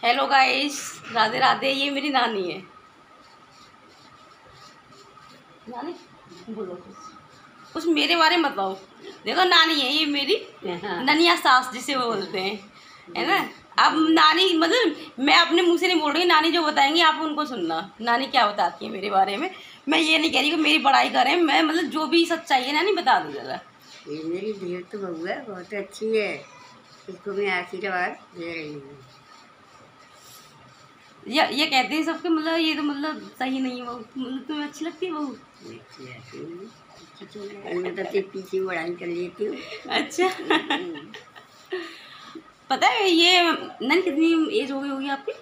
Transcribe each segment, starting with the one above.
Hello guys, Radhe Radhe. ये मेरी नानी है। नानी बोलो कुछ मेरे बारे में बताओ। देखो नानी है ये मेरी, ननिया सास जिसे वो बोलते हैं, है ना। अब नानी मतलब मैं अपने मुंह से नहीं बोल रही, नानी जो बताएंगी आप उनको सुनना। नानी क्या बताती है मेरे बारे में। मैं ये नहीं कह रही कि मेरी बड़ाई करें, मैं मतलब जो भी सच्चाई है नानी बता दो जरा। ये मेरी धीर तो बहू है, बहुत अच्छी है, इसको मैं आशीर्वाद दे रही हूँ। ये कहते हैं सबके, मतलब ये तो मतलब सही नहीं है बहू। मतलब तुम्हें अच्छी लगती है बहू? मैं तो पीछे बड़ाई कर लेती हूँ। अच्छा पता है ये नन कितनी एज हो गई होगी आपकी?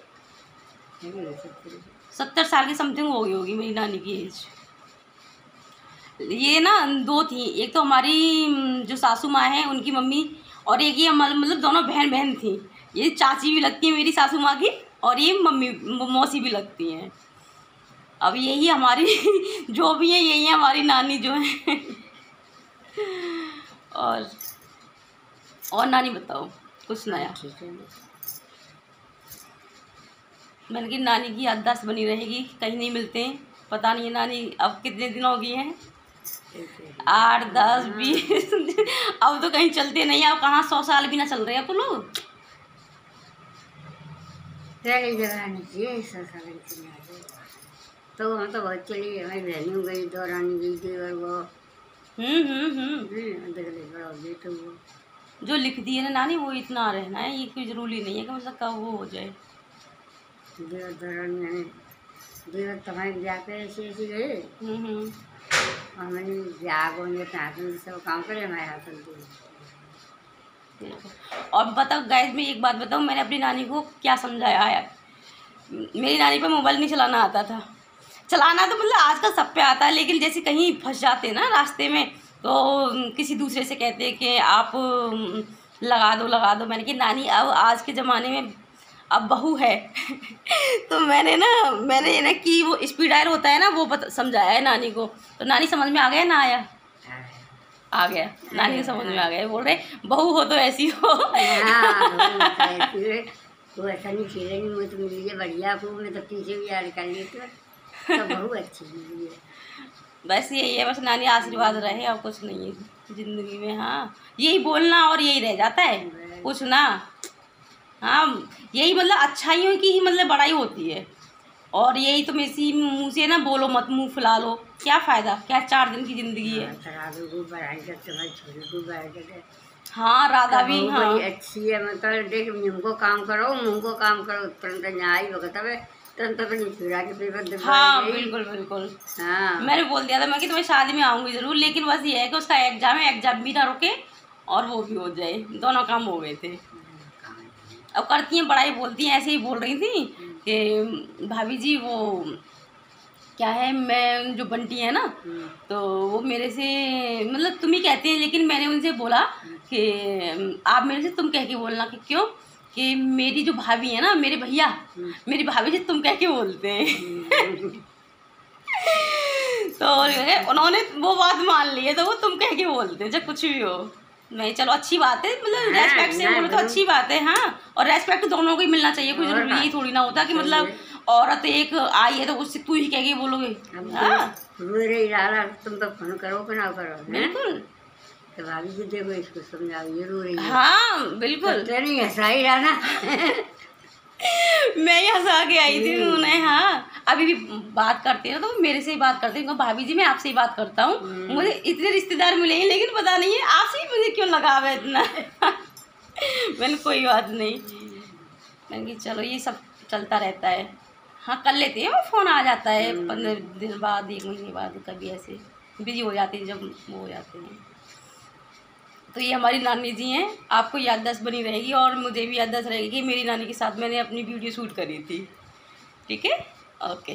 70 साल की समथिंग हो गई होगी मेरी नानी की एज। ये ना दो थी, एक तो हमारी जो सासू माँ है उनकी मम्मी, और एक ये मतलब दोनों बहन बहन थी। ये चाची भी लगती है मेरी सासू माँ की, और ये मम्मी मौसी भी लगती हैं। अब यही हमारी जो भी है यही है हमारी नानी जो है। और नानी बताओ कुछ नया। मैंने कि नानी की याददाश्त बनी रहेगी, कहीं नहीं मिलते हैं। पता नहीं है नानी अब कितने दिन हो गए हैं, 8, 10, 20 अब तो कहीं चलते नहीं। अब कहाँ 100 साल भी ना चल रहे हैं तो लोग। तो हम तो बहुत चली, हमारी बहनी गई, दौरानी गई थी, और वो तो जो लिख दी है ना नानी वो इतना रहना है, ये कोई जरूरी नहीं है कि मतलब कब वो हो जाए। देवर तुम्हारे ब्याह पे ऐसे ऐसे गए, और मैंने ब्याह को सब काम करे हमारे हाथ में। और बताओ गाइस, मैं एक बात बताऊँ, मैंने अपनी नानी को क्या समझाया है। मेरी नानी पे मोबाइल नहीं चलाना आता था। चलाना तो मतलब आजकल सब पे आता है, लेकिन जैसे कहीं फंस जाते ना रास्ते में, तो किसी दूसरे से कहते कि आप लगा दो। मैंने कि नानी अब आज के ज़माने में अब बहू है तो मैंने ना कि वो स्पीड डायल होता है ना, वो समझाया है नानी को। तो नानी समझ में आ गया ना? आ गया नानी को समझ में आ गया। बोल रहे बहू हो तो ऐसी हो। तो ऐसा नहीं खेलेंगे, मैं तो मिली है बढ़िया को, मैं तो पीछे भी याद कर लेती हूँ, तो बहुत अच्छी मिली है। बस यही है, बस नानी आशीर्वाद रहे और कुछ नहीं है ज़िंदगी में। हाँ यही बोलना और यही रह जाता है, कुछ ना। हाँ यही मतलब अच्छाइयों की ही मतलब बड़ाई होती है। और यही तुम इसी मुँह से ना बोलो मत, मुँह फुला लो, क्या फ़ायदा, क्या 4 दिन की ज़िंदगी है। हाँ राधा भी हाँ अच्छी है, मतलब देख मुँह काम करो तुरंत यहाँ आई वक्त है तुरंत अपनी छुड़ा के पेपर। हाँ बिल्कुल बिल्कुल। हाँ मैंने बोल दिया था मैं कि तुम्हें शादी में आऊँगी ज़रूर, लेकिन बस ये है कि उसका एग्ज़ाम है, एग्ज़ाम भी ना रुके और वो भी हो जाए, दोनों काम हो गए थे। अब करती हैं बड़ाई, बोलती हैं, ऐसे ही बोल रही थी कि भाभी जी वो क्या है, मैं जो बंटी है ना, तो वो मेरे से मतलब तुम ही कहते हैं, लेकिन मैंने उनसे बोला कि आप मेरे से तुम कह के बोलना। कि क्यों? कि मेरी जो भाभी है ना, मेरे भैया मेरी भाभी से तुम कह के बोलते हैं तो उन्होंने वो बात मान ली है, तो वो तुम कह के बोलते हैं जब कुछ भी हो। नहीं चलो अच्छी बात है, मतलब रेस्पेक्ट से बोलो तो अच्छी बात है। हाँ और रेस्पेक्ट दोनों को ही मिलना चाहिए, कोई जरूरी ही थोड़ी ना होता कि मतलब औरत एक आई है तो उससे तू ही कह के बोलोगे। हाँ तुम तो फोन करो कि ना करो, बिल्कुल। तो भाभी जी देखो इसको समझाओ जरूरी है। हाँ बिल्कुल। नहीं ऐसा ही रहना मैं ही हंसा के आई थी उन्हें। हाँ अभी भी बात करते हैं तो मेरे से ही बात करते हैं, भाभी जी मैं आपसे ही बात करता हूँ, मुझे इतने रिश्तेदार मिले हैं लेकिन पता नहीं है आपसे ही मुझे क्यों लगाव है इतना मैंने कोई बात नहीं, मैंने चलो ये सब चलता रहता है। हाँ कर लेते हैं, वो फ़ोन आ जाता है 15 दिन बाद, 1 महीने बाद, कभी ऐसे बिजी हो जाते हैं जब वो हो जाते हैं। तो ये हमारी नानी जी हैं, आपको याददाश्त बनी रहेगी और मुझे भी याददाश्त रहेगी कि मेरी नानी के साथ मैंने अपनी वीडियो शूट करी थी। ठीक है, ओके।